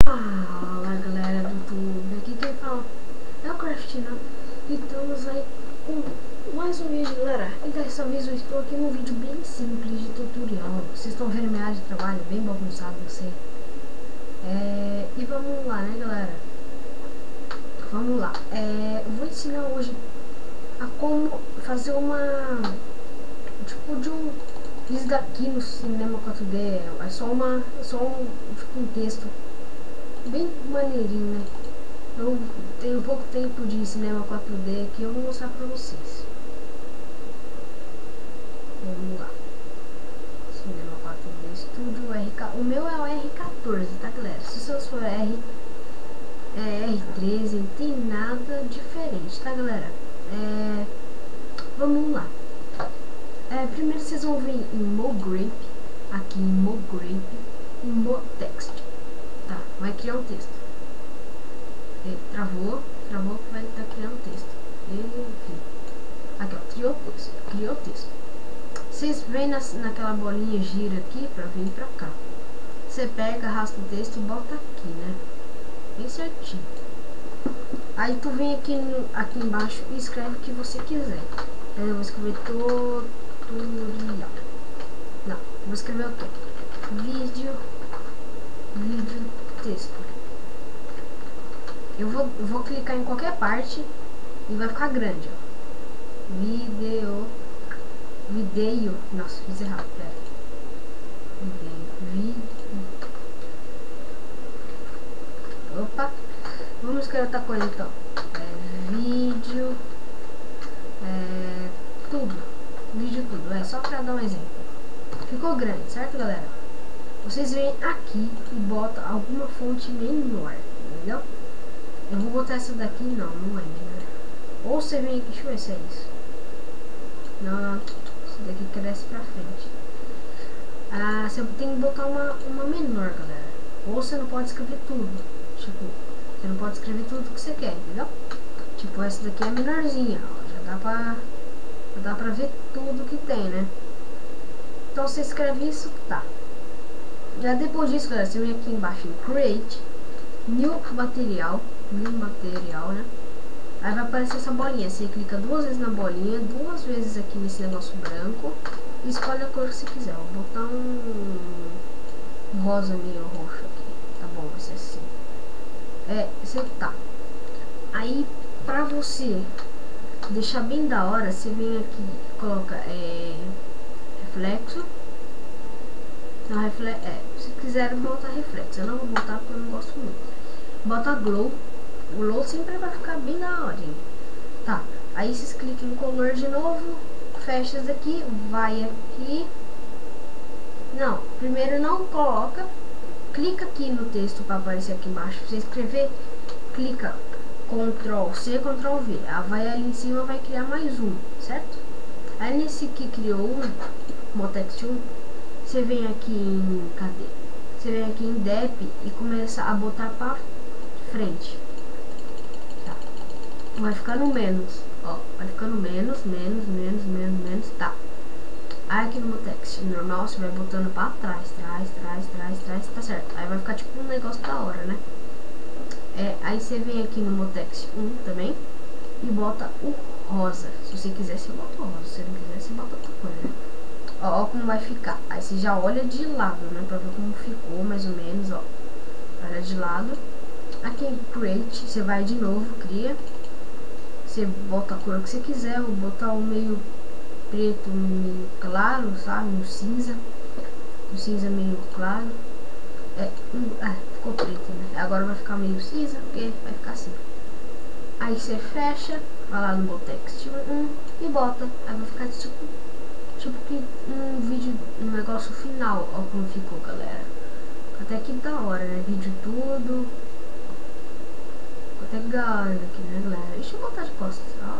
Fala galera do YouTube, aqui quem fala é o Craftina e estamos aí com mais um vídeo, galera. E dessa vez eu estou aqui num vídeo bem simples de tutorial. Vocês estão vendo minha área de trabalho, bem bagunçado, eu sei. E vamos lá, né galera? Vamos lá, eu vou ensinar hoje a como fazer uma tipo de um isso daqui no cinema 4D. É só um texto bem maneirinho, né? Eu tenho pouco tempo de cinema 4D que eu vou mostrar pra vocês. Vamos lá. Cinema 4D Studio RK. O meu é o R14, tá galera? Se o seu for R13, não tem nada diferente, tá galera? Vamos lá. Primeiro vocês vão vir em MoGrape, aqui em MoGrape, em MoText. Tá, vai criar um texto. Travou que vai estar criando texto. Enfim. Aqui ó, criou o texto. Vocês vêm naquela bolinha gira aqui pra vir pra cá. Você pega, arrasta o texto e bota aqui, né? Bem certinho. Aí tu vem aqui embaixo e escreve o que você quiser. Eu vou escrever tutorial. Não, vou escrever o quê? Vídeo texto. Eu vou clicar em qualquer parte e vai ficar grande, ó. Vídeo. Nossa, fiz errado, pera. Opa. Vamos escrever outra coisa então. Vídeo. Tudo. Só pra dar um exemplo. Ficou grande, certo galera? Vocês vêm aqui e botam alguma fonte menor, entendeu? Eu vou botar essa daqui, não é melhor. Ou você vem aqui, deixa eu ver se é isso. Não, essa daqui cresce pra frente. Você tem que botar uma menor, galera. Ou você não pode escrever tudo. Tipo, você não pode escrever tudo que você quer, entendeu? Tipo, essa daqui é menorzinha, ó, já dá pra ver tudo que tem, né? Então você escreve isso, tá. Já depois disso, galera, você vem aqui embaixo em Create, New Material, né? Aí vai aparecer essa bolinha. Você clica duas vezes na bolinha, duas vezes aqui nesse negócio branco e escolhe a cor que você quiser. Vou botar um rosa meio roxo aqui. Tá bom, vai ser assim. Você tá. Aí, pra você deixar bem da hora, você vem aqui e coloca reflexo. Não, se quiser botar reflexo, eu não vou botar porque eu não gosto muito. Bota glow. O glow sempre vai ficar bem da hora. Tá, aí vocês clicam em color de novo, fecha isso aqui, vai aqui. Não, primeiro não coloca. Clica aqui no texto para aparecer aqui embaixo. Pra você escrever, clica Ctrl C, Ctrl V. Vai ali em cima, vai criar mais um, certo? Aí nesse que criou um, MoText 1, você vem aqui em cadê? Você vem aqui em Dep e começa a botar pra frente. Tá. Vai ficando menos, ó, vai ficando menos, tá. Aí aqui no MoText normal você vai botando pra trás, tá certo. Aí vai ficar tipo um negócio da hora, né? Aí você vem aqui no MoText 1 também e bota o rosa. Se você quiser, você bota o rosa. Se não quiser, você bota outra cor, né? Ó como vai ficar. Aí você já olha de lado, né? Pra ver como ficou, mais ou menos, ó. Olha de lado. Aqui em Create, você vai de novo, cria. Você bota a cor que você quiser. Vou botar um meio preto, meio claro, sabe? Um cinza. Um cinza meio claro. Ficou preto, né? Agora vai ficar meio cinza, porque vai ficar assim. Aí você fecha, vai lá no MoText 1 e bota. Aí vai ficar tipo que um vídeo, um negócio final. Ó como ficou, galera. Até que da hora, né? Vídeo tudo. Ficou até da hora aqui, né, galera? Deixa eu botar de costas. Ó,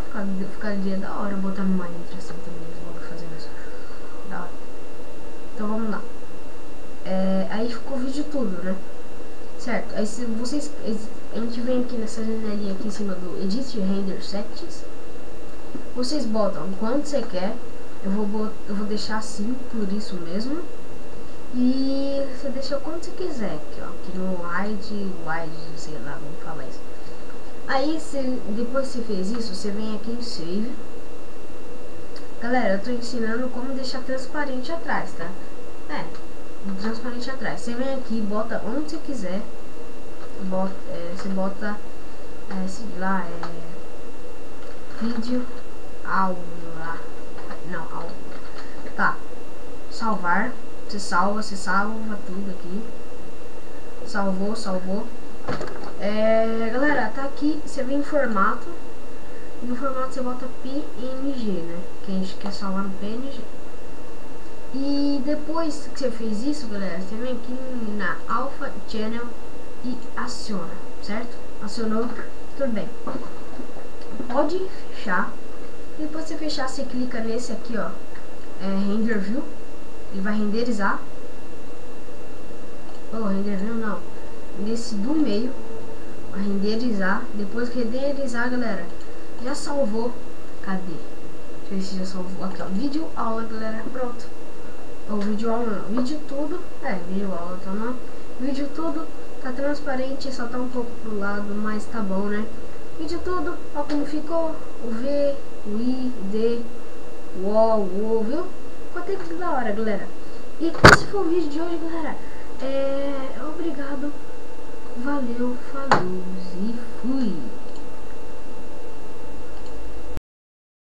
ficaria da hora botar numa intro assim também. Vou fazer isso. Da hora. Então vamos lá. Aí ficou o vídeo tudo, né? Certo? Aí se vocês. A gente vem aqui nessa janelinha aqui em cima do Edit Render Sections. Vocês botam quanto você quer. Eu vou deixar assim, por isso mesmo. E você deixa quando você quiser aqui, ó. Aqui no wide, sei lá como falar isso. Aí, depois que você fez isso, você vem aqui em Save. Galera, eu tô ensinando como deixar transparente atrás, tá? Transparente atrás. Você vem aqui, bota onde você quiser. Você bota, sei lá, vídeo, aula. Não, aula. Tá. Salvar. Você salva tudo aqui. Salvou. Galera, tá aqui, você vem em formato. No formato você bota PNG, né? Que a gente quer salvar no PNG. E depois que você fez isso, galera, você vem aqui na Alpha Channel e aciona, certo? Acionou, tudo bem. Pode fechar. Depois que você fechar, você clica nesse aqui, ó, Render View. Ele vai renderizar. Render View não. Nesse do meio, vai renderizar. Depois que renderizar, galera, já salvou. Cadê? Deixa eu ver se já salvou. Aqui, ó, vídeo aula, galera. Pronto. O vídeo aula não. Vídeo tudo. Vídeo aula, tá não? Vídeo tudo tá transparente, só tá um pouco pro lado, mas tá bom, né? Vídeo tudo, ó como ficou. O V, o I, o D, o O, viu? Ficou até que da hora, galera. E esse foi o vídeo de hoje, galera. Obrigado. Valeu, falou e fui.